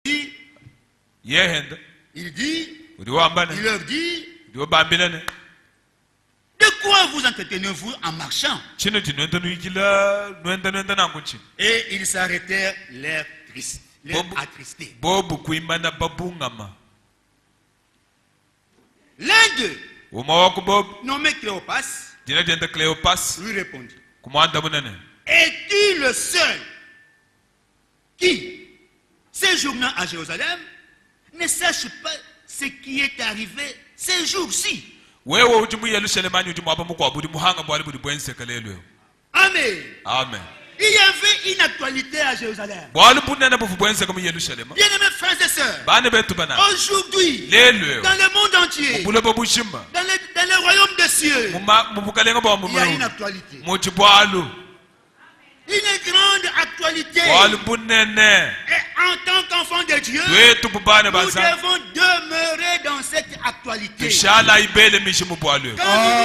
il dit, il leur dit, de quoi vous entretenez-vous en marchant? Et ils s'arrêtèrent, l'air attristés. L'un d'eux, nommé Cléopas, lui répondit, es-tu le seul qui, séjournant à Jérusalem, ne sache pas ce qui est arrivé ces jours-ci? Amen. Amen. Il y avait une actualité à Jérusalem. Bien-aimés frères et sœurs, aujourd'hui, dans le monde entier, dans le royaume des cieux, il y a une actualité. Une grande actualité. Et en tant qu'enfants de Dieu, nous devons demeurer dans cette actualité. Quand nous nous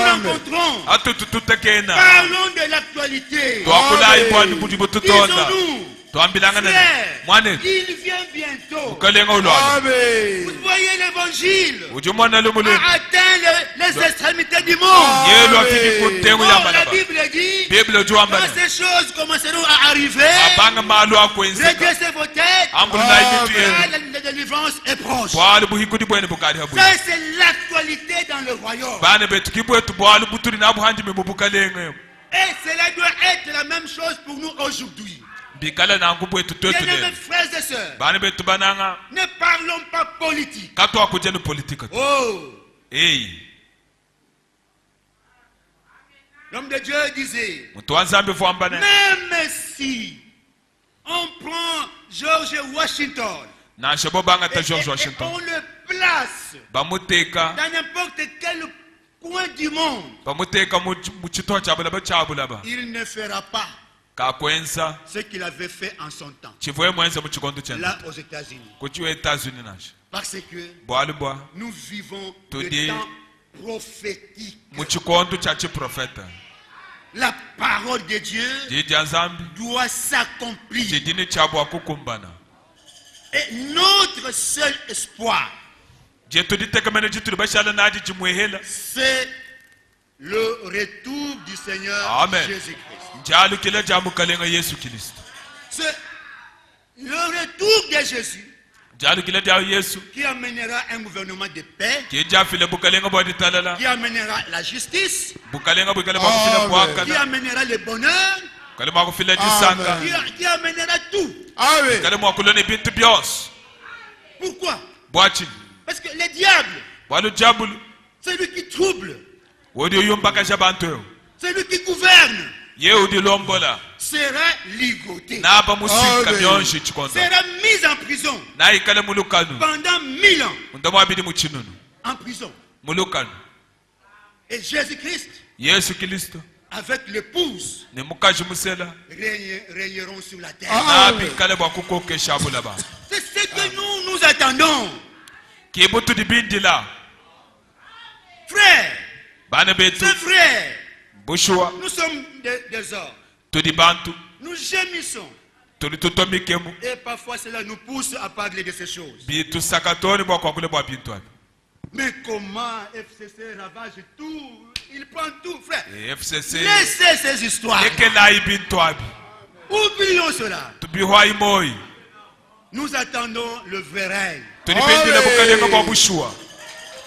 rencontrons, parlons de l'actualité. Disons-nous, frère, il vient bientôt. Vous voyez l'évangile a atteint les extrémités du monde. La Bible dit, quand ces choses commenceront à arriver, redressez vos têtes, la délivrance est proche. Ça, c'est l'actualité dans le royaume. Et cela doit être la même chose pour nous aujourd'hui. Bien-aimés frères et sœurs, ne parlons pas politique. Oh! L'homme de Dieu disait, même si on prend George Washington et on le place dans n'importe quel coin du monde, il ne fera pas ce qu'il avait fait en son temps, là aux États-Unis. Parce que nous vivons le temps prophétique. La parole de Dieu doit s'accomplir. Et notre seul espoir, c'est le retour du Seigneur Jésus-Christ. C'est le retour de Jésus qui amènera un gouvernement de paix, qui amènera la justice, qui amènera le bonheur, qui amènera tout. Pourquoi? Parce que le diable, c'est lui qui trouble, c'est lui qui gouverne, sera ligoté, sera mis en prison pendant 1000 ans, en prison. Et Jésus-Christ, avec l'épouse, régneront sur la terre. C'est ce que nous attendons. Frère, c'est vrai, nous sommes des hommes, nous gémissons, et parfois cela nous pousse à parler de ces choses. Mais comment FCC ravage tout? Il prend tout, frère. Laissez ces histoires. Oublions cela. Nous attendons le vrai règne.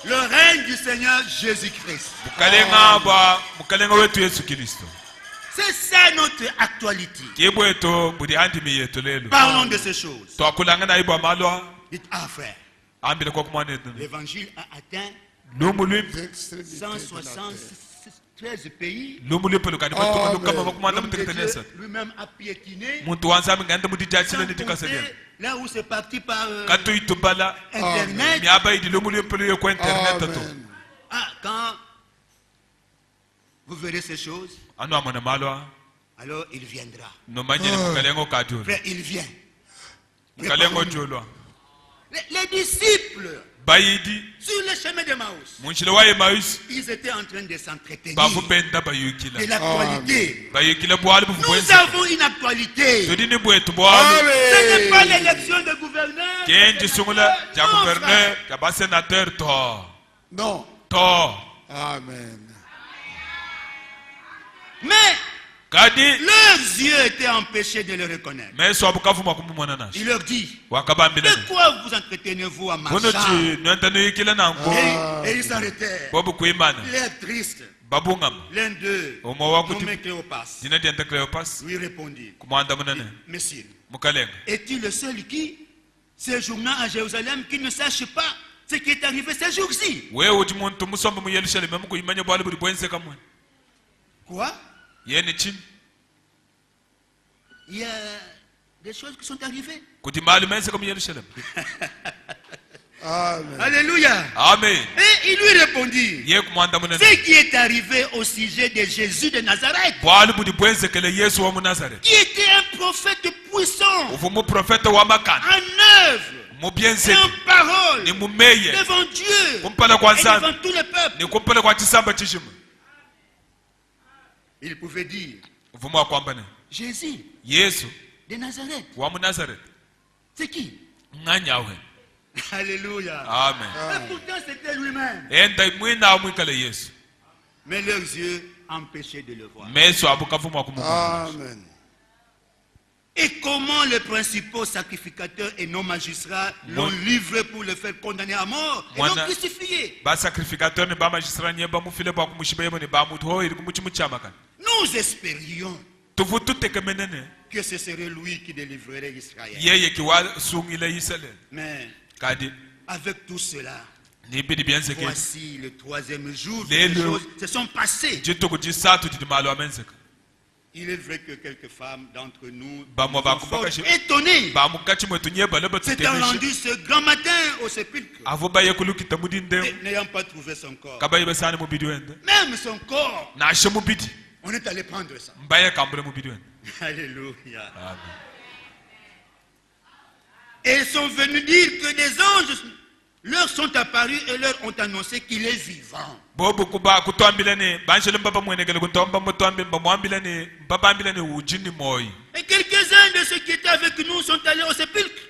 Le règne du Seigneur Jésus-Christ. C'est ça notre actualité. Parlons de ces choses. Dites, ah frère, l'évangile a atteint 173 pays. Lui-même a piétiné. Là où c'est parti par Internet. Ah, quand vous verrez ces choses, alors il viendra. Frère, il vient. Les disciples, bayidi sur le chemin d'Emmaüs, ils étaient en train de s'entretenir de l'actualité. Nous avons une actualité. Ce n'est pas l'élection de gouverneur. Non. Amen. Mais leurs yeux étaient empêchés de le reconnaître. Il leur dit, de quoi vous entretenez-vous à marchant? Et ils s'arrêtèrent. L'air triste. L'un d'eux, nommé Cléopas, lui répondit, Messieurs, es-tu le seul qui, séjournant à Jérusalem, qui ne sache pas ce qui est arrivé ces jours-ci? Quoi? Il y a des choses qui sont arrivées. Amen. Alléluia. Amen. Et il lui répondit, ce qui est arrivé au sujet de Jésus de Nazareth, qui était un prophète puissant, en œuvre et en parole, devant Dieu et devant tout le peuple. Il pouvait dire, Jésus de Nazareth. C'est qui? Alléluia. Amen. Et pourtant c'était lui-même. Mais leurs yeux empêchaient de le voir. Amen. Et comment les principaux sacrificateurs et non magistrats l'ont livré pour le faire condamner à mort et l'ont crucifié? Nous espérions que ce serait lui qui délivrerait Israël. Mais avec tout cela, voici le troisième jour, les choses se sont passées. Il est vrai que quelques femmes d'entre nous sont fort étonnées. S'étant rendues ce grand matin au sépulcre, n'ayant pas trouvé son corps. Même son corps, on est allé prendre ça. Alléluia. Et ils sont venus dire que des anges leur sont apparus et leur ont annoncé qu'il est vivant. Et quelques-uns de ceux qui étaient avec nous sont allés au sépulcre.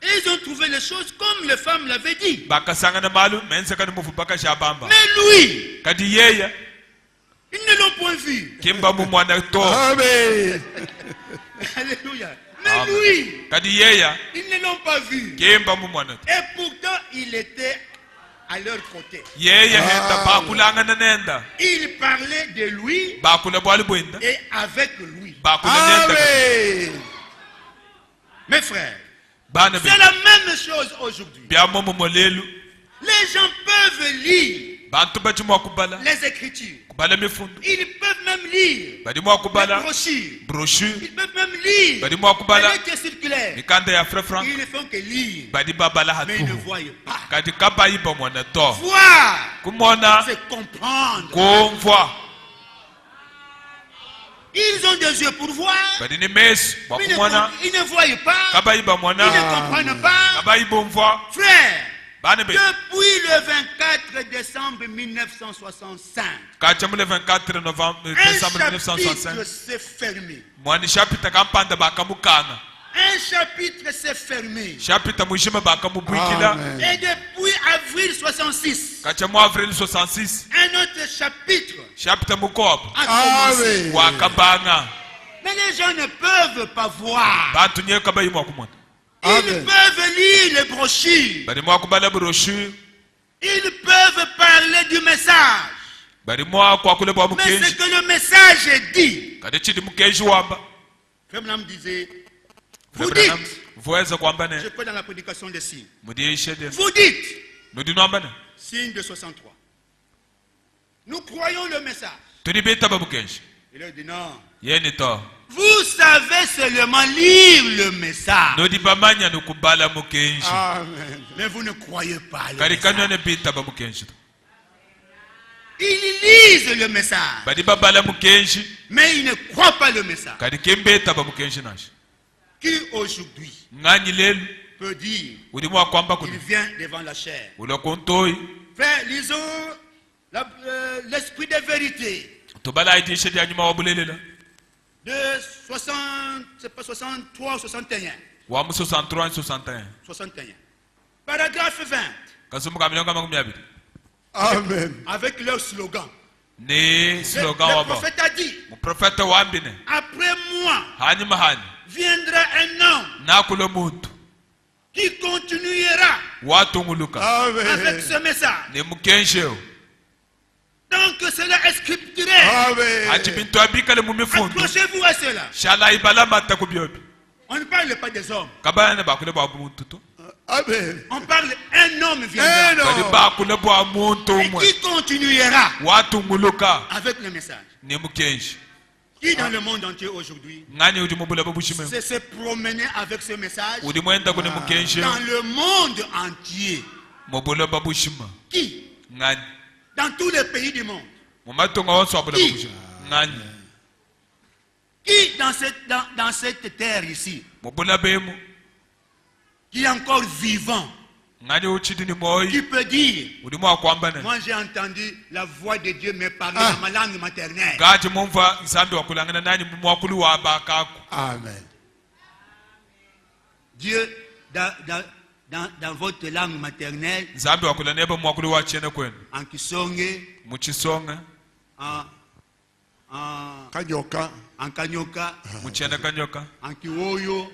Et ils ont trouvé les choses comme les femmes l'avaient dit. Mais lui, ils ne l'ont point vu. Amen. Alléluia. Mais lui, ils ne l'ont pas vu. Et pourtant, il était à leur côté. Il parlait de lui et avec lui. Amen. Mes frères, c'est la même chose aujourd'hui. Les gens peuvent lire les Écritures. Ils peuvent même lire les brochures. Ils peuvent même lire les lettres circulaires. Ils ne font que lire, mais ils ne voient pas. Voir, c'est comprendre. Ils ont des yeux pour voir, mais ils ne voient pas, ils ne comprennent pas. Frère, depuis le 24 décembre 1965, un chapitre s'est fermé. Un chapitre s'est fermé. Amen. Et depuis avril 66, un autre chapitre a commencé. Mais les gens ne peuvent pas voir. Ils peuvent lire les brochures. Ils peuvent parler du message. Mais ce que le message dit, Frère Branham disait, vous dites, je crois dans la prédication des signes, vous dites, signe de 63, nous croyons le message. Il leur dit non. Vous savez seulement lire le message. Amen. Mais vous ne croyez pas le message. Ils lisent le message, mais ils ne croient pas le message. Qui aujourd'hui peut dire qu'il vient devant la chair. Frère, lisons l'esprit de vérité. De 60, c'est pas 63 ou 61. 61. Paragraphe 20. Amen. Avec leur slogan. Le prophète a dit, après moi viendra un homme qui continuera avec ce message. Donc cela est scripturel. Accrochez-vous à cela. On ne parle pas des hommes. Amen. On parle d'un homme viendra. Et qui continuera avec le message. Qui dans le monde entier aujourd'hui c'est se promener avec ce message dans le monde entier. Qui? Dans tous les pays du monde. Qui dans cette terre ici qui est encore vivant, qui peut dire, moi j'ai entendu la voix de Dieu me parler dans ma langue maternelle. Amen. Dieu dans votre langue maternelle, en Kisonge, en Kanyoka, en Kioyo.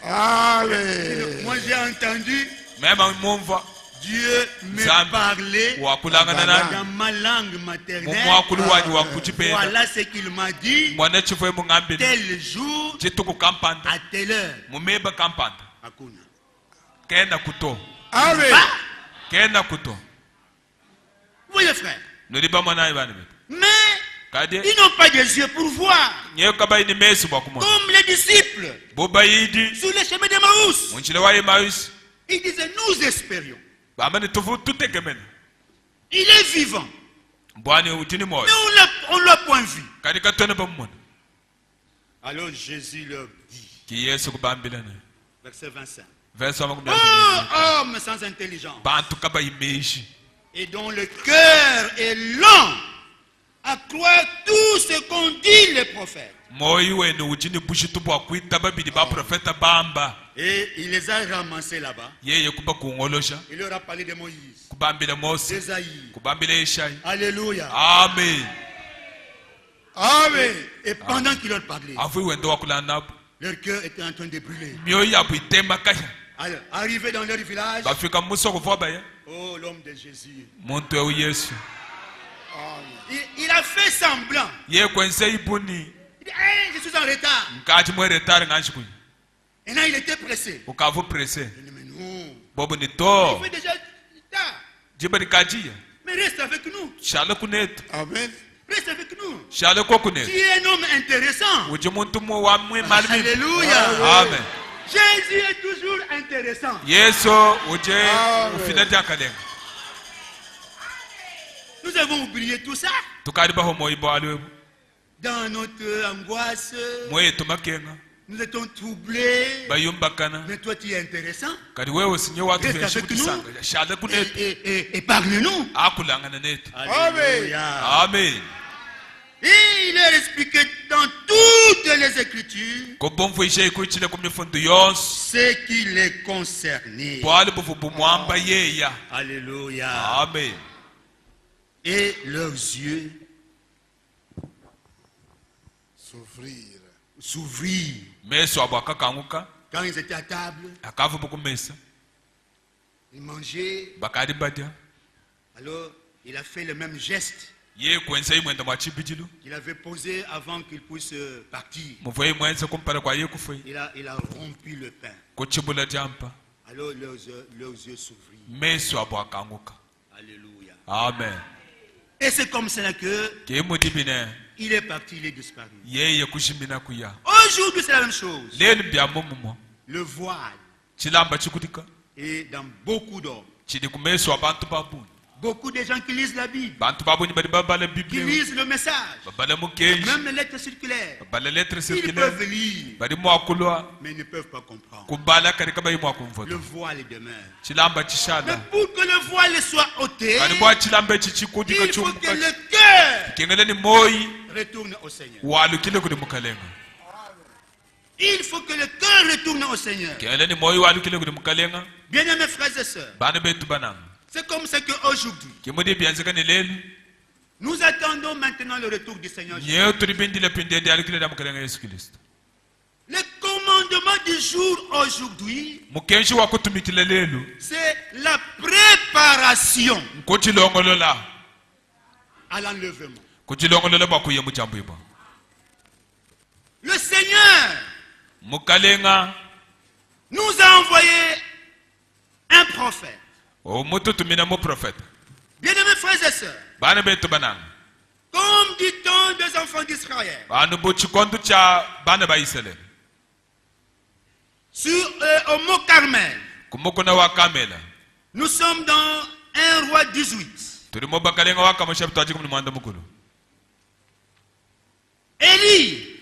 Amen. Moi j'ai entendu Dieu me parler dans ma langue maternelle. Voilà ce qu'il m'a dit. Tel jour, à telle heure. Amen. Oui, les frères. Mais ils n'ont pas des yeux pour voir. Comme les disciples sur le chemin de Maïs. Ils disaient, nous espérions. Il est vivant. Mais on ne l'a point vu. Alors Jésus leur dit, verset 25. Oh, homme sans intelligence, et dont le cœur est lent à croire tout ce qu'ont dit les prophètes. Et il les a ramassés là-bas. Il leur a parlé de Moïse, d'Ésaïe. Alléluia. Amen. Amen. Et pendant qu'il leur parlait, leur cœur était en train de brûler. Alors, arrivé dans leur village, oh, l'homme de Jésus, il a fait semblant. Il dit, hey, je suis en retard. Et là, il était pressé. Il dit, mais non. Il fait déjà tard. Mais reste avec nous. Amen. Reste avec nous. Tu es un homme intéressant. Alléluia. Amen. Jésus est toujours intéressant. Nous avons oublié tout ça. Dans notre angoisse, nous étions troublés. Mais toi, tu es intéressant. Reste avec nous. Et parle-nous. Alléluia. Amen. Et il leur expliqué dans toutes les Écritures ce qui les concernait. Alléluia. Amen. Et leurs yeux s'ouvrirent. Quand ils étaient à table, ils mangeaient. Alors il a fait le même geste qu'il avait posé avant qu'il puisse partir. Il a rompu le pain. Alors leurs yeux s'ouvrirent. Alléluia. Amen. Et c'est comme cela que il est parti, il est disparu. Aujourd'hui c'est la même chose. Le voile est dans beaucoup d'hommes. Beaucoup de gens qui lisent la Bible, qui lisent le message, même les lettres circulaires, ils peuvent lire, mais ils ne peuvent pas comprendre. Le voile demeure. Mais pour que le voile soit ôté, il faut que le cœur retourne au Seigneur. Il faut que le cœur retourne au Seigneur. Bien-aimés frères et sœurs, c'est comme ça qu'aujourd'hui, nous attendons maintenant le retour du Seigneur Jésus. Le commandement du jour aujourd'hui, c'est la préparation à l'enlèvement. Le Seigneur nous a envoyé un prophète. Bien-aimés frères et sœurs, comme du temps des enfants d'Israël, au mont Carmel, nous sommes dans 1 Roi 18. Élie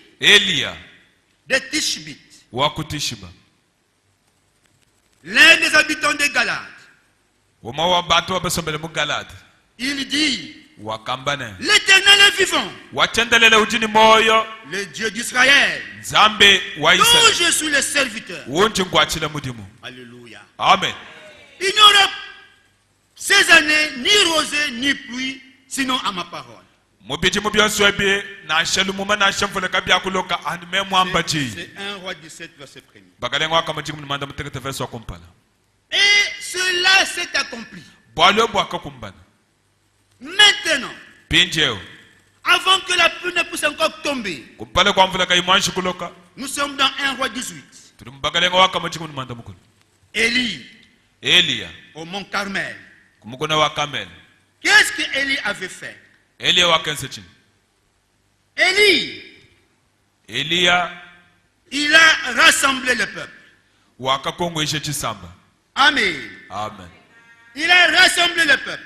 de Tishbite, l'un des habitants de Galade, il dit, l'Éternel est vivant, le Dieu d'Israël, dont je suis le serviteur. Alléluia. Amen. Il n'y aura ces années ni rosée ni pluie, sinon à ma parole. C'est 1 Roi 17, verset 1. Et cela s'est accompli. Maintenant, avant que la pluie ne puisse encore tomber, nous sommes dans 1 Roi 18. Élie, au mont Carmel. Qu'est-ce qu'Élie avait fait? Élie, il a rassemblé le peuple. Amen. Amen. Il a rassemblé le peuple.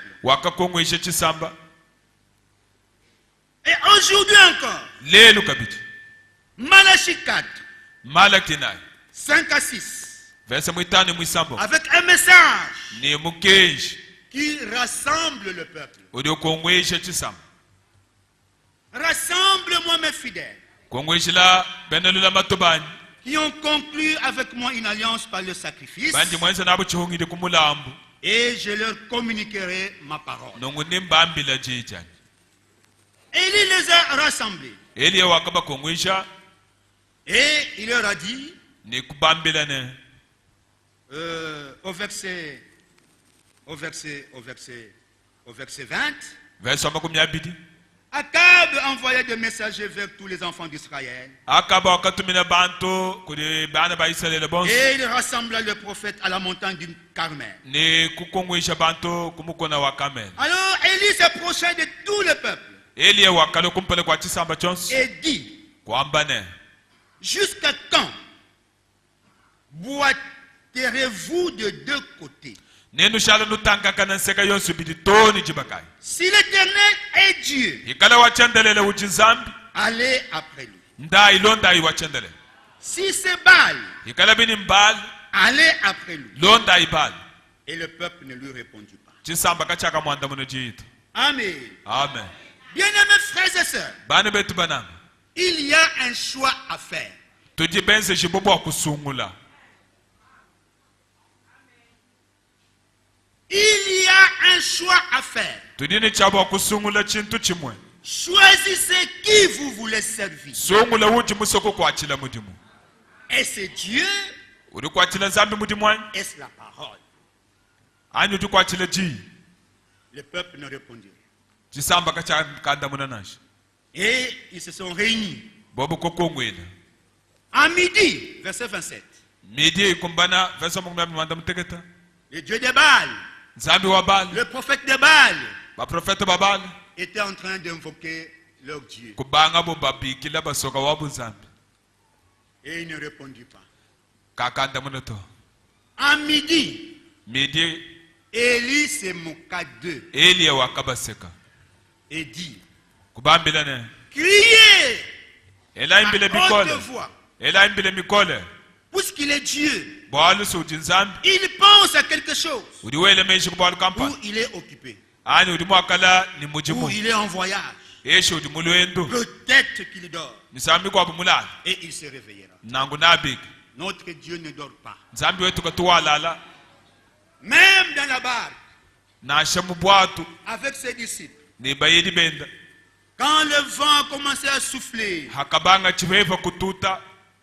Et aujourd'hui encore, Malachie 4, 5 à 6, avec un message qui rassemble le peuple. Rassemble-moi mes fidèles, qui ont conclu avec moi une alliance par le sacrifice, et je leur communiquerai ma parole. Élie les a rassemblés, et il leur a dit, au verset 20, Akab envoyait des messagers vers tous les enfants d'Israël. Et il rassembla le prophète à la montagne du Carmel. Alors Élie s'approcha de tout le peuple et dit, jusqu'à quand boiterez-vous de deux côtés? Si l'Éternel est Dieu, allez après lui. Si c'est Baal, allez après lui. Et le peuple ne lui répondit pas. Amen. Amen. Bien-aimés frères et sœurs, il y a un choix à faire. Il y a un choix à faire. Choisissez qui vous voulez servir. Est-ce Dieu? Est-ce la parole? Le peuple ne répondit rien. Et ils se sont réunis. À midi, verset 27. Le Dieu de Baal, le prophète de Baal, était en train d'invoquer leur Dieu. Et il ne répondit pas. À midi, Élie c'est mon cas 2. Eli wakabaseka. Et dit, criez à haute voix. Puisqu'il est Dieu, il pense à quelque chose. Ou il est occupé. Ou il est en voyage. Peut-être qu'il dort. Et il se réveillera. Notre Dieu ne dort pas. Même dans la barque, avec ses disciples, quand le vent commençait à souffler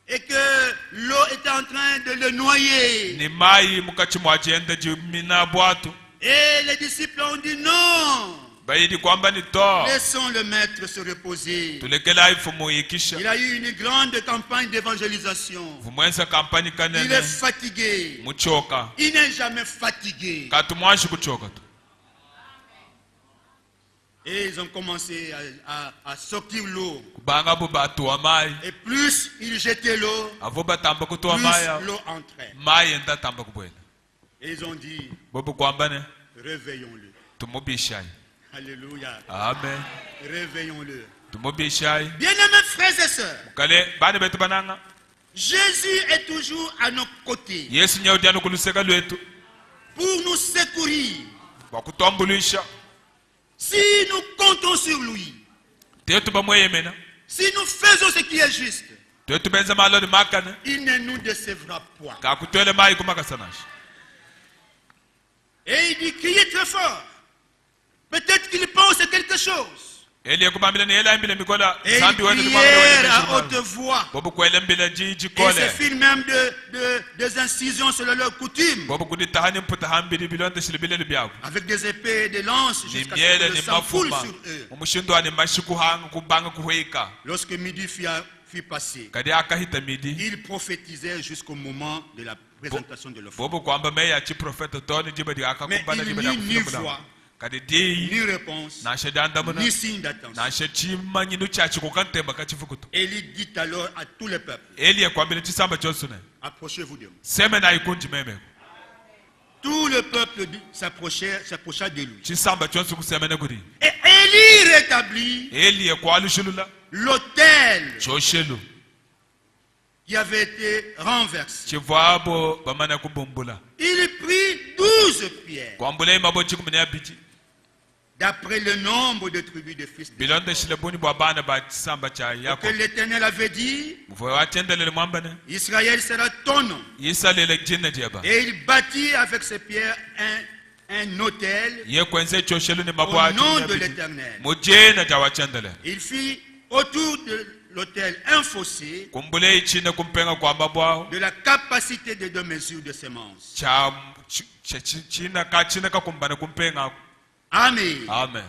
et que l'eau était en train de le noyer, et les disciples ont dit non, laissons le maître se reposer. Il a eu une grande campagne d'évangélisation. Il est fatigué. Il n'est jamais fatigué. Et ils ont commencé à sortir l'eau. Et plus ils jetaient l'eau, plus l'eau entrait. Et ils ont dit, réveillons-le. Alléluia. Amen. Réveillons-le. Bien-aimés frères et sœurs, Jésus est toujours à nos côtés pour nous secourir. Si nous comptons sur lui, si nous faisons ce qui est juste, il ne nous décevra point. Et il dit, criez très fort. Peut-être qu'il pense à quelque chose. Et ils prièrent à haute voix. Et se firent même des incisions selon leur coutume, avec des épées et des lances, jusqu'à ce que le sang coule sur eux. Lorsque midi fut passé, ils prophétisaient jusqu'au moment de la présentation de l'offrande. Mais il n'y eut ni voix, ni réponse, ni signe d'attention. Élie dit alors à tout le peuple, approchez-vous de moi. Tout le peuple s'approcha de lui. Et Élie rétablit l'autel qui avait été renversé. Il prit 12 pierres, d'après le nombre de tribus de fils d'Israël, que l'Éternel avait dit, Israël sera ton nom. Et il bâtit avec ses pierres un autel au nom de l'Éternel. Il fit autour de l'autel un fossé de la capacité de 2 mesures de semences. Amen. Amen.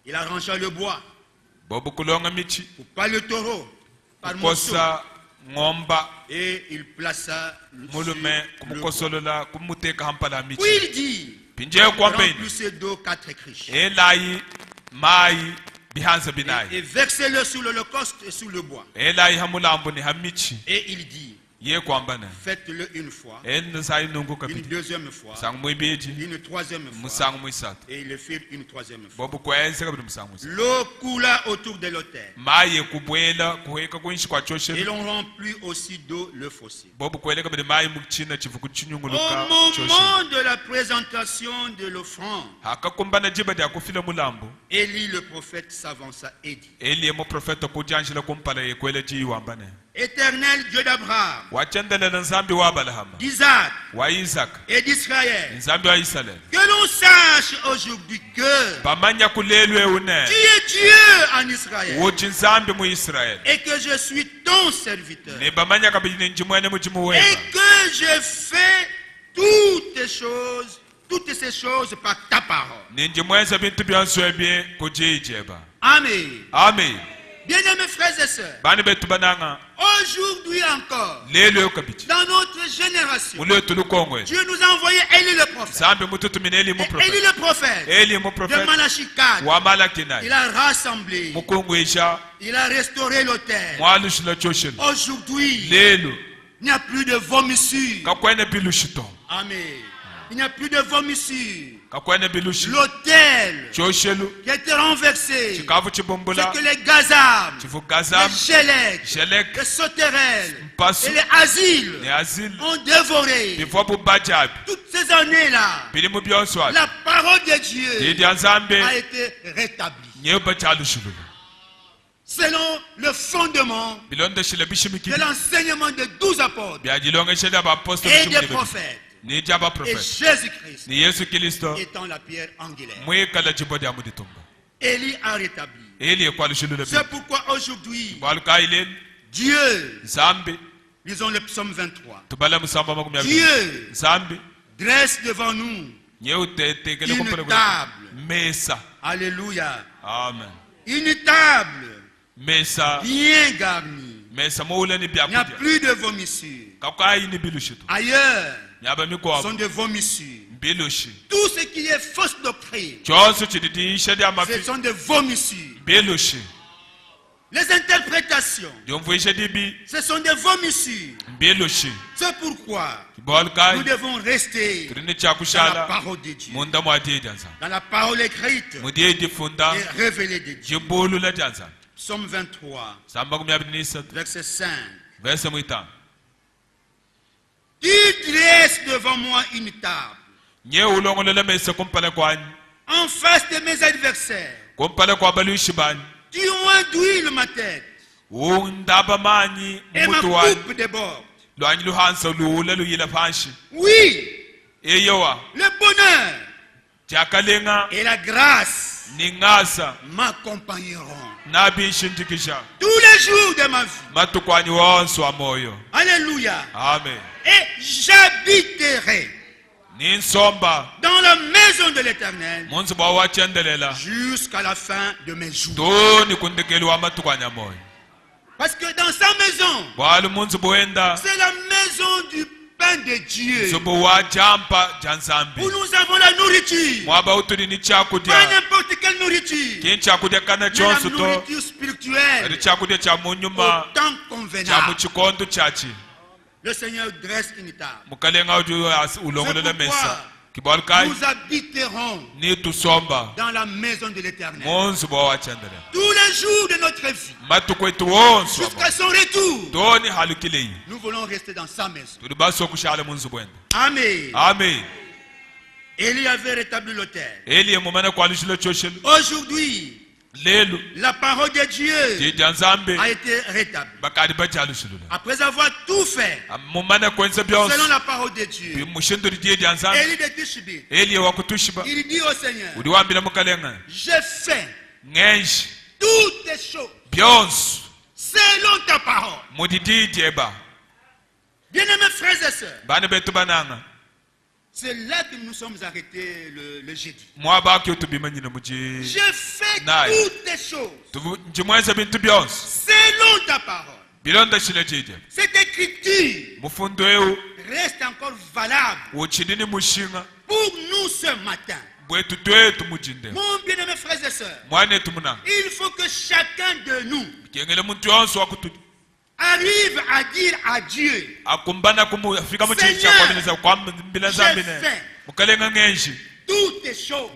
Il arrangea le bois pour pas le taureau par morceaux. Et il plaça le puis il dit, remplissez d'eau 4 criches et versez-le sur l'holocauste et sur le bois. Et il dit, faites-le une fois, une deuxième fois, une troisième fois, et ils le firent une troisième fois. L'eau coula autour de l'autel, et l'on remplit aussi d'eau le fossé. Au moment de la présentation de l'offrande, Élie le prophète s'avança et dit, Éternel Dieu d'Abraham, d'Isaac et d'Israël, que l'on sache aujourd'hui que tu es Dieu en Israël et que je suis ton serviteur et que je fais toutes ces choses par ta parole. Amen. Amen. Bien-aimés frères et sœurs, aujourd'hui encore, dans notre génération, Dieu nous a envoyé Élie le prophète. Élie le prophète de Malachie 4, il a rassemblé, il a restauré l'autel. Aujourd'hui, il n'y a plus de vomissures. Amen. Il n'y a plus de vomissures. L'autel qui a été renversé. C'est que les gazam, les chelek, les sauterelles et les asiles ont dévoré. Toutes ces années-là, la parole de Dieu a été rétablie. Selon le fondement de l'enseignement des 12 apôtres et des prophètes. Et Jésus-Christ étant la pierre angulaire. Élie a rétabli. C'est pourquoi aujourd'hui, Dieu, lisons le psaume 23, Dieu dresse devant nous une table. Alléluia. Amen. Une table bien garnie. Il n'y a plus de vomissures. Ailleurs, sont des vomissures. Tout ce qui est fausse doctrine, ce sont des vomissures. Les interprétations, ce sont des vomissures. C'est pourquoi nous devons rester dans la parole de Dieu, dans la parole écrite et révélée de Dieu. Psaume 23, verset 5. Tu dresses devant moi une table en face de mes adversaires. Tu oins d'huile ma tête et ma coupe déborde. Oui, le bonheur et la grâce m'accompagneront tous les jours de ma vie. Alléluia. Amen. Et j'habiterai dans la maison de l'Éternel jusqu'à la fin de mes jours. Parce que dans sa maison, c'est la maison du pain de Dieu, où nous avons la nourriture. Pas n'importe quelle nourriture, mais la nourriture spirituelle au temps convenable. Le Seigneur dresse une table. C'est pourquoi nous habiterons dans la maison de l'Éternel tous les jours de notre vie jusqu'à son retour. Nous voulons rester dans sa maison. Amen. Amen. Élie avait rétabli l'autel. Aujourd'hui, la parole de Dieu a été rétablie. Après avoir tout fait selon la parole de Dieu, Élie de Tishbi, il dit au Seigneur, j'ai fait toutes les choses selon ta parole. Bien-aimés frères et sœurs, c'est là que nous sommes arrêtés le jeudi. J'ai fait toutes les choses selon ta parole. Cette écriture reste encore valable pour nous ce matin. Mon bien-aimé frères et sœurs, il faut que chacun de nous arrive à dire à Dieu, Seigneur, j'ai fait toutes les choses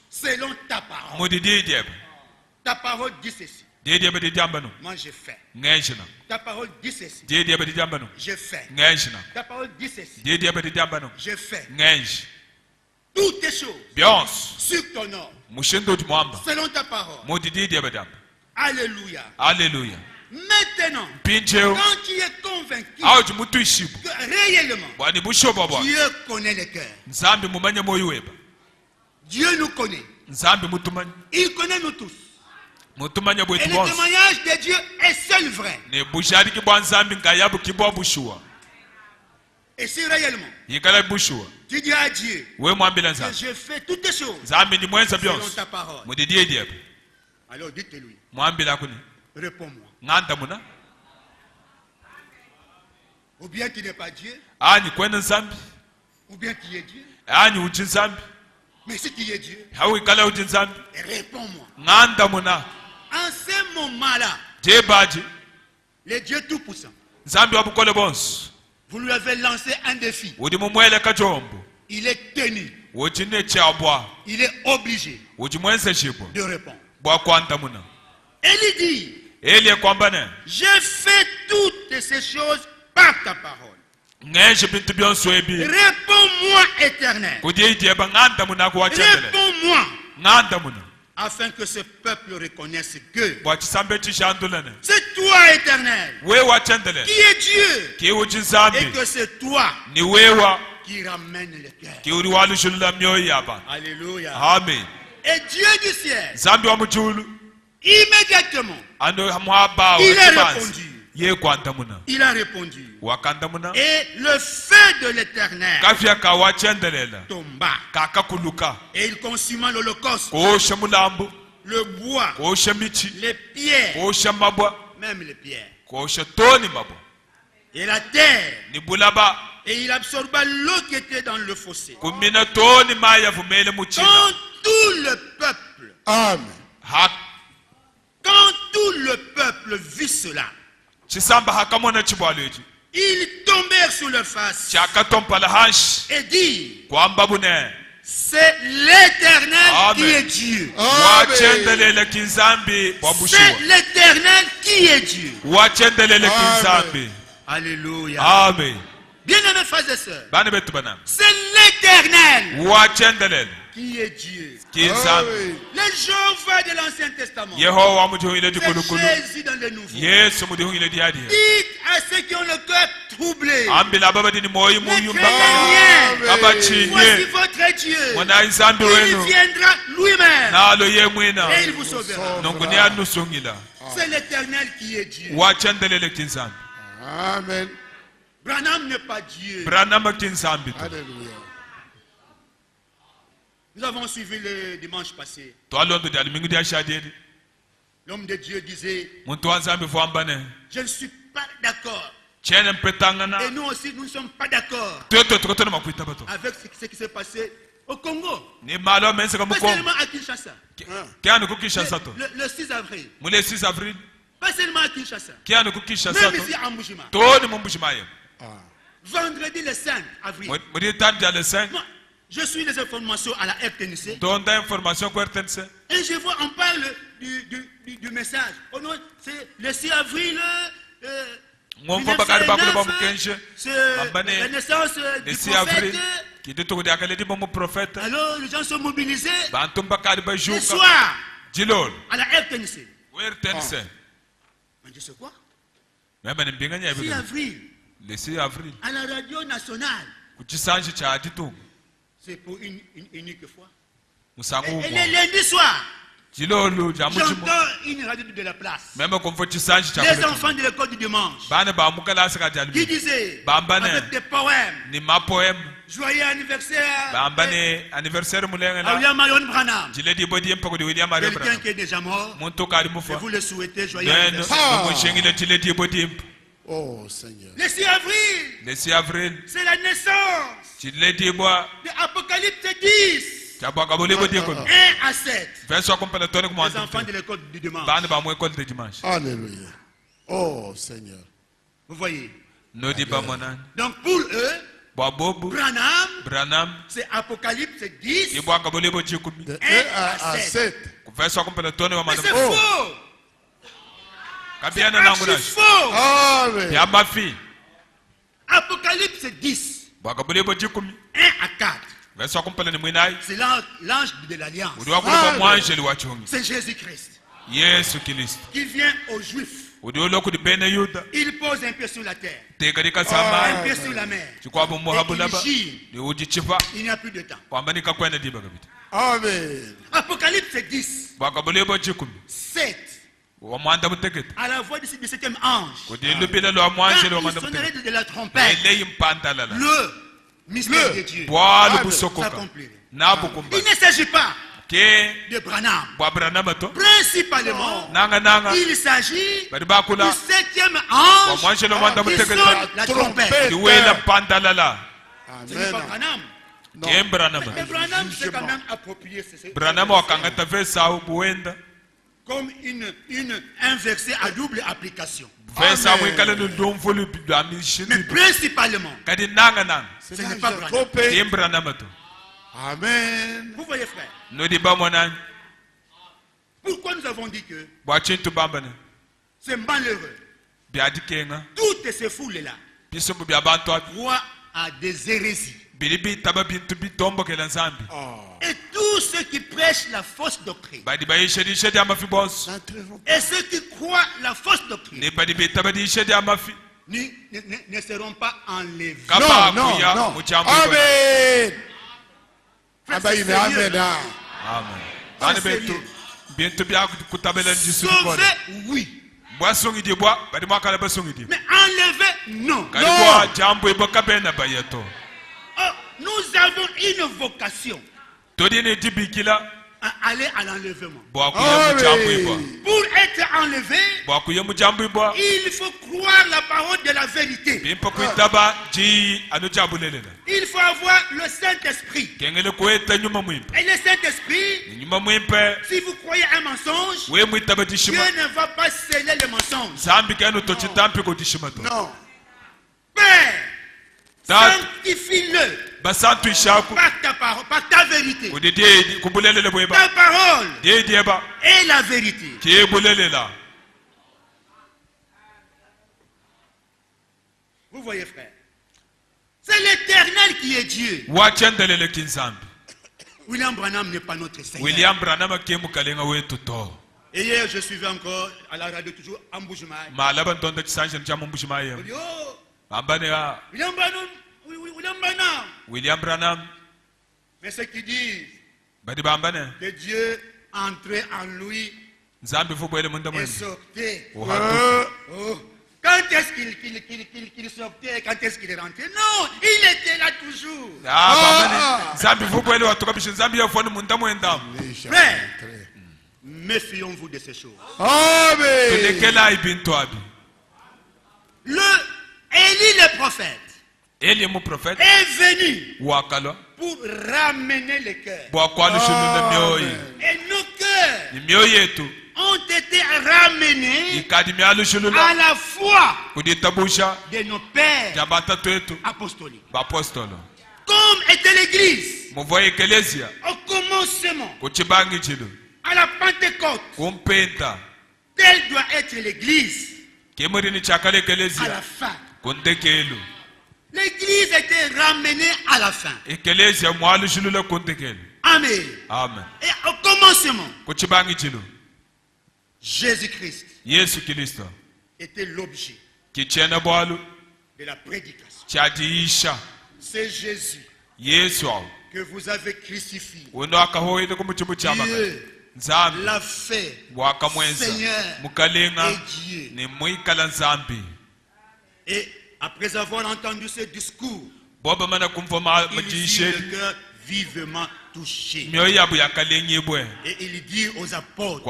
selon ta parole. Ta parole dit ceci. Moi j'ai fait. Ta parole dit ceci. J'ai fait. Ta parole dit ceci. J'ai fait. Toutes les choses sur ton ordre selon ta parole. Alléluia. Alléluia. Maintenant, quand tu es convaincu que réellement Dieu connaît les cœurs, Dieu nous connaît, il connaît nous tous, et le témoignage de Dieu est seul vrai. Et si réellement tu dis à Dieu que je fais toutes les choses selon ta parole, alors dites-lui, réponds-moi. Ou bien tu n'es pas Dieu, ou bien tu es Dieu. Mais si tu es Dieu, réponds-moi. En ce moment-là, le Dieu Tout-Puissant, vous lui avez lancé un défi. il est tenu. Il est obligé de répondre. Élie dit, je fais toutes ces choses par ta parole. Réponds-moi, Éternel. Réponds-moi. Afin que ce peuple reconnaisse que c'est toi, Éternel, qui es Dieu, et que c'est toi qui ramène les cœurs. Alléluia. Amen. Et Dieu du ciel, immédiatement, il a répondu. Et le feu de l'Éternel tomba. Et il consuma l'holocauste, le bois, les pierres, même les pierres, et la terre. Et il absorba l'eau qui était dans le fossé. Quand tout le peuple, quand tout le peuple vit cela, ils tombèrent sur leur face et dirent, c'est l'Éternel qui est Dieu. C'est l'Éternel qui est Dieu. Alléluia. Amen. Bien-aimés frères et sœurs, c'est l'Éternel qui est Dieu. Le Jéhovah de l'Ancien Testament, c'est Jésus dans le Nouveau. Dites à ceux qui ont le cœur troublé, ne craignez rien, voici votre Dieu. Il viendra lui-même et il vous sauvera. C'est l'Éternel qui est Dieu. Amen. Branham n'est pas Dieu. Alléluia. Nous avons suivi le dimanche passé. L'homme de Dieu disait, je ne suis pas d'accord. Et nous aussi, nous ne sommes pas d'accord avec ce qui s'est passé au Congo. Pas seulement à Kinshasa. Le 6 avril. Pas seulement à Kinshasa. Même ici à Mbushima. Vendredi le 5 avril. Moi, je suis les informations à la RTNC. Et je vois, on parle du message. Oh non, c'est le 6 avril 1909, c'est la naissance du prophète. Alors les gens sont mobilisés. Le soir, à la RTNC. Je sais quoi? 6 avril. À la radio nationale. C'est pour une unique fois. Et le lundi soir, j'entends une radio de la place. Les enfants de l'école du dimanche qui disaient avec des poèmes, joyeux anniversaire à William Marion Branham. Quelqu'un qui est déjà mort, et vous le souhaitez joyeux anniversaire. Oh Seigneur. Le 6 avril, c'est la naissance de Apocalypse 10. 1 à 7. Les enfants de l'école du dimanche. Alléluia. Oh Seigneur. Vous voyez. Donc pour eux, Branham, c'est Apocalypse 10. 1 à 7. Mais c'est faux. C'est faux. Apocalypse 10. 1 à 4. C'est l'ange de l'alliance. C'est Jésus-Christ. Qui vient aux Juifs. Il pose un pied sur la terre. Un pied sur la mer. Et il gire. Il n'y a plus de temps. Amen. Apocalypse 10. 7. À la voix du 7e ange. Quand il sonnerait de la trompette, le mystère de Dieu s'accomplirait. Il ne s'agit pas de Branham. Principalement, il s'agit du 7e ange qui sonne la trompette. Ce n'est pas Branham. Mais Branham s'est quand même approprié. comme un verset à double application. Mais principalement, ce n'est pas Branham. Amen. Vous voyez, frère. Pourquoi nous avons dit que c'est malheureux? Toutes ces foules-là voient à des hérésies. Et tous ceux qui prêchent la fausse doctrine et ceux qui croient la fausse doctrine ne seront pas enlevés. Non. Amen. Amen. Sauver, oui. Mais enlever, non. Oh, nous avons une vocation à aller à l'enlèvement. Pour être enlevé, il faut croire la parole de la vérité. Il faut avoir le Saint-Esprit. Et le Saint-Esprit, si vous croyez un mensonge, Dieu ne va pas sceller le mensonge. Non. Père, sanctifie-le par ta parole, par ta vérité. Ta parole est la vérité. Vous voyez, frère, c'est l'Éternel qui est Dieu. William Branham n'est pas notre Seigneur. Et hier, je suivais encore à la radio toujours Amboujumaï. William Branham. Mais ce qui dit que Dieu entrait en lui et sortait. Quand est-ce qu'il sortait? Quand est-ce qu'il est rentré? Non, il était là toujours. Frère, méfions-vous de ces choses. Élie le prophète est venu pour ramener les cœurs. Et nos cœurs ont été ramenés à la foi de nos pères apostoliques. Comme était l'église au commencement, à la Pentecôte, telle doit être l'église à la fin. L'église était ramenée à la fin. Amen. Et au commencement, Jésus-Christ était l'objet de la prédication. C'est Jésus que vous avez crucifié. Dieu l'a fait Seigneur et Dieu. Et après avoir entendu ce discours, il fut le cœur vivement touché. Et il dit aux apôtres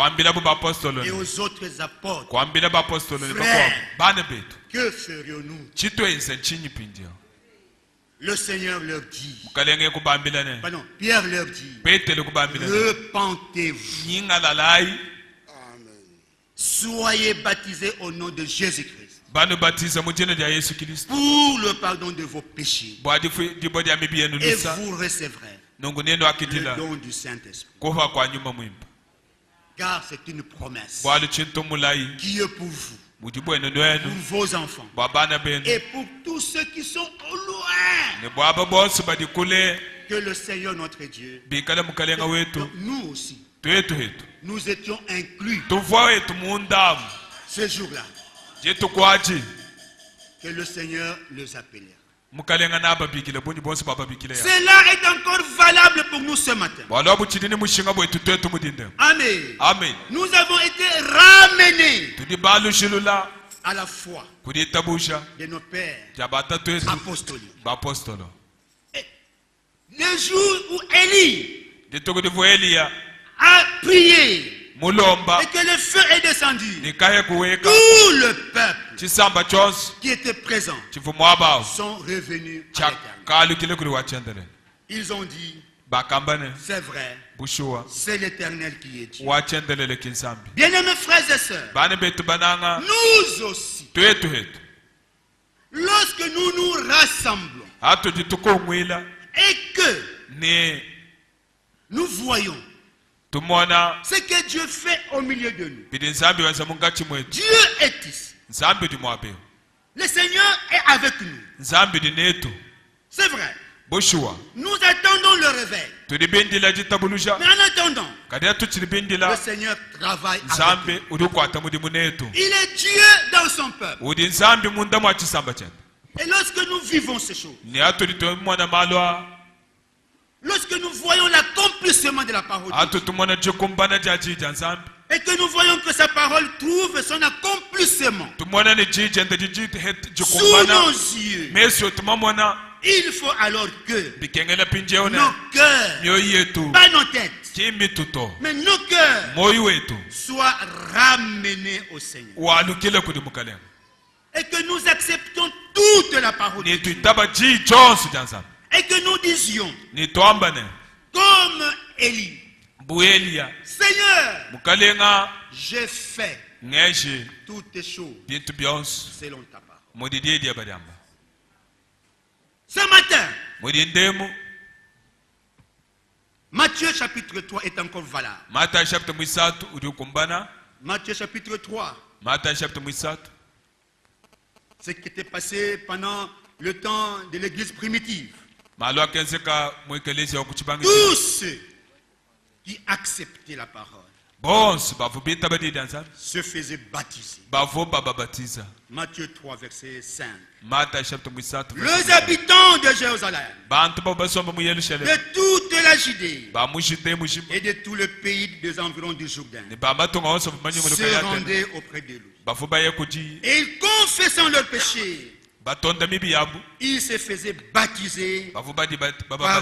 et aux autres apôtres, frères, que ferions-nous? Le Seigneur leur dit, pardon, Pierre leur dit, repentez-vous, soyez baptisés au nom de Jésus-Christ pour le pardon de vos péchés, et vous recevrez le don du Saint-Esprit. Car c'est une promesse qui est pour vous, pour vos enfants, et pour tous ceux qui sont au loin, que le Seigneur notre Dieu, nous aussi, nous étions inclus ce jour-là, que le Seigneur les appelait. Cela est encore valable pour nous ce matin. Amen. Nous avons été ramenés à la foi de nos pères apostoliques. Et le jour où Élie a prié et que le feu est descendu, tout le peuple qui était présent sont revenus à l'Éternel. Ils ont dit, c'est vrai, c'est l'Éternel qui est Dieu. Bien-aimés frères et sœurs, nous aussi, lorsque nous nous rassemblons et que nous voyons ce que Dieu fait au milieu de nous, Dieu est ici. Le Seigneur est avec nous. C'est vrai. Nous attendons le réveil. Mais en attendant, le Seigneur travaille avec nous. Il est Dieu dans son peuple. Et lorsque nous vivons ces choses, lorsque nous voyons l'accomplissement de la parole de Dieu, et que nous voyons que sa parole trouve son accomplissement sous nos yeux, il faut alors que nos cœurs, pas nos têtes, mais nos cœurs soient ramenés au Seigneur. Et que nous acceptions toute la parole de Dieu. Et que nous disions, comme Élie, Seigneur, j'ai fait toutes choses selon ta parole. Ce matin, Matthieu chapitre 3 est encore valable. Matthieu chapitre 3. Ce qui était passé pendant le temps de l'église primitive. Tous ceux qui acceptaient la parole se faisaient baptiser. Matthieu 3, verset 5. Les habitants de Jérusalem, de toute la Judée et de tout le pays des environs du Jourdain, se rendaient auprès de lui. Et ils confessant leurs péchés, ils se faisaient baptiser par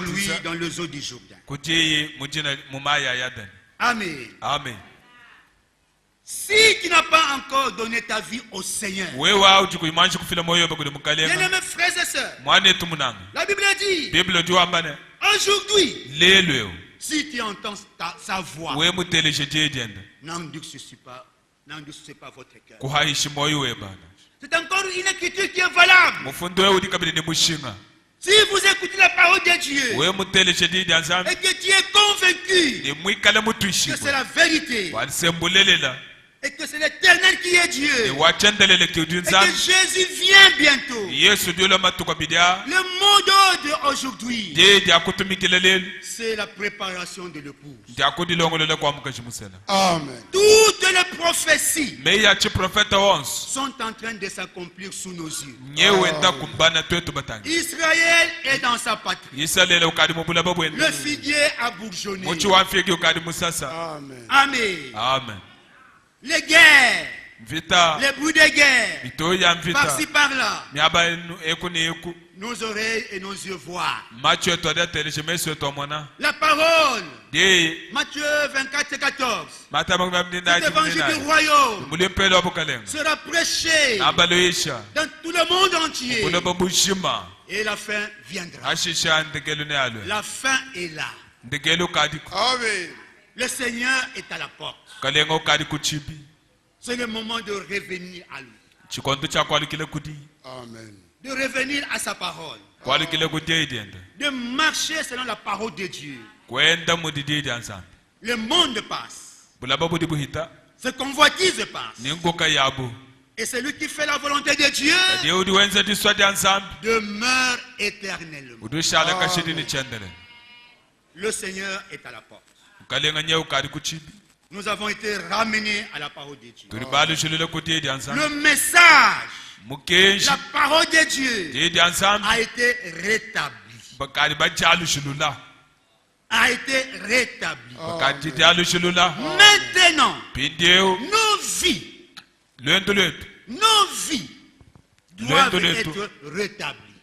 lui dans les eaux du Jourdain. Amen. Amen. Si tu n'as pas encore donné ta vie au Seigneur, bien-aimés frères et sœurs, la Bible dit, aujourd'hui, si tu entends sa voix, n'endurcissez pas votre cœur. C'est encore une écriture qui est valable. Si vous écoutez la parole de Dieu et que tu es convaincu que c'est la vérité et que c'est l'Éternel qui est Dieu et que Jésus vient bientôt, le mot d'ordre aujourd'hui, c'est la préparation de l'épouse. Amen. Toutes les prophéties sont en train de s'accomplir sous nos yeux. Israël est dans sa patrie. Le figuier a bourgeonné. Amen. Amen. Amen. Les guerres, les bruits de guerre, par-ci par-là, nos oreilles et nos yeux voient. La parole, Matthieu 24 et 14, l'évangile du royaume sera prêché dans tout le monde entier. Et la fin viendra. La fin est là. Amen. Le Seigneur est à la porte. C'est le moment de revenir à lui. Amen. De revenir à sa parole. De marcher selon la parole de Dieu. Le monde passe. Ce convoitise passe. Et celui qui fait la volonté de Dieu demeure éternellement. Le Seigneur est à la porte. Nous avons été ramenés à la parole de Dieu. Le message, la parole de Dieu a été rétabli. A été rétabli. Maintenant, nos vies doivent être rétablies.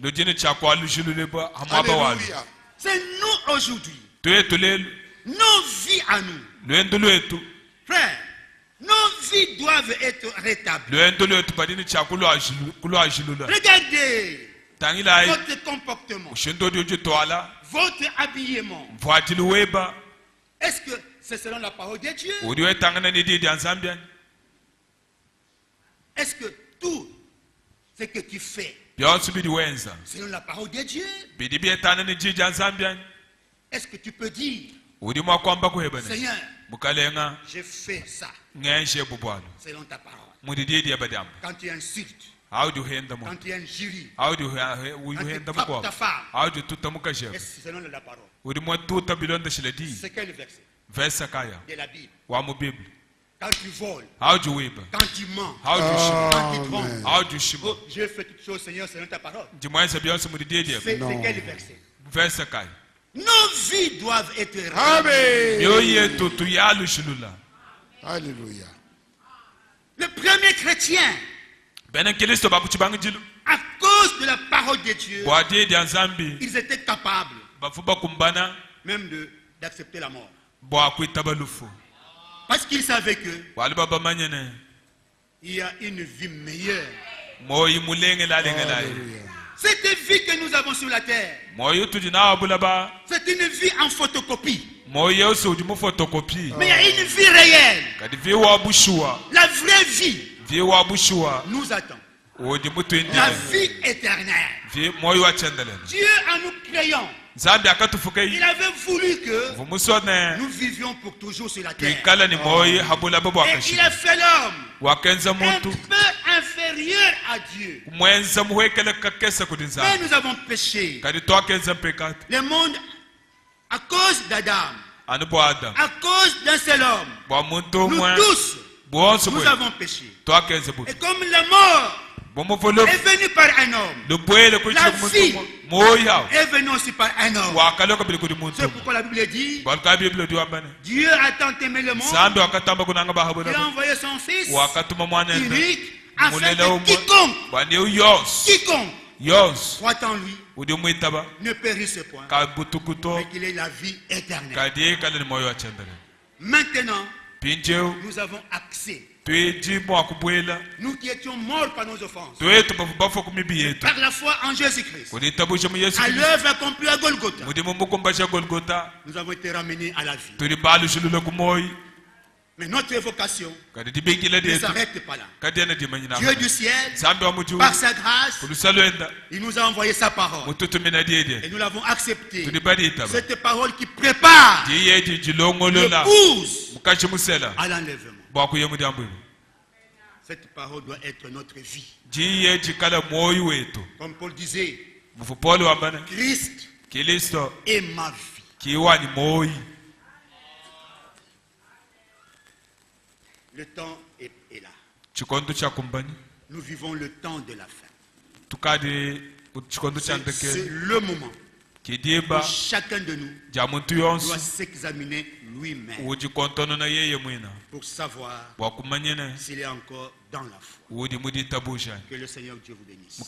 Alléluia. C'est nous aujourd'hui. Nos vies à nous. Frère, nos vies doivent être rétablies. Regardez votre comportement, votre habillement. Est-ce que c'est selon la parole de Dieu? Est-ce que tout ce que tu fais selon la parole de Dieu? Est-ce que tu peux dire, Seigneur, je fais ça selon ta parole? Quand tu insultes, quand tu injures, quand tu frappes ta femme, c'est selon la parole. C'est quel verset de la Bible? Quand tu voles, quand tu mens, quand tu trompes, oh, je fais toutes choses, Seigneur, selon ta parole. C'est quel verset? Nos vies doivent être réunies. Alléluia. Le premier chrétien, à cause de la parole de Dieu, ils étaient capables même d'accepter la mort. Parce qu'ils savaient que il y a une vie meilleure. Cette vie que nous avons sur la terre, c'est une vie en photocopie. Mais il y a une vie réelle. La vraie vie nous attend. La vie éternelle. Dieu, en nous créant, il avait voulu que nous vivions pour toujours sur la terre. Et il a fait l'homme un peu inférieur à Dieu. Mais nous avons péché. Le monde, à cause d'Adam, à cause d'un seul homme, nous tous, nous avons péché. Et comme la mort est venue par un homme, la vie est venue aussi par un homme. C'est pourquoi la Bible dit, Dieu a tant aimé le monde qu'il a envoyé son Fils unique afin que quiconque croit en lui ne périsse point, mais qu'il ait la vie éternelle. Maintenant, nous avons accès. Nous qui étions morts par nos offenses, par la foi en Jésus-Christ, à l'œuvre accomplie à Golgotha, nous avons été ramenés à la vie. Mais notre évocation ne s'arrête pas là. Dieu du ciel, par sa grâce, il nous a envoyé sa parole. Et nous l'avons acceptée. Cette parole qui prépare l'épouse à l'enlèvement. Cette parole doit être notre vie. Comme Paul disait, Christ est ma vie. Le temps est là. Nous vivons le temps de la fin. C'est le moment où chacun de nous doit s'examiner lui-même pour savoir s'il est encore dans la foi. Que le Seigneur Dieu vous bénisse.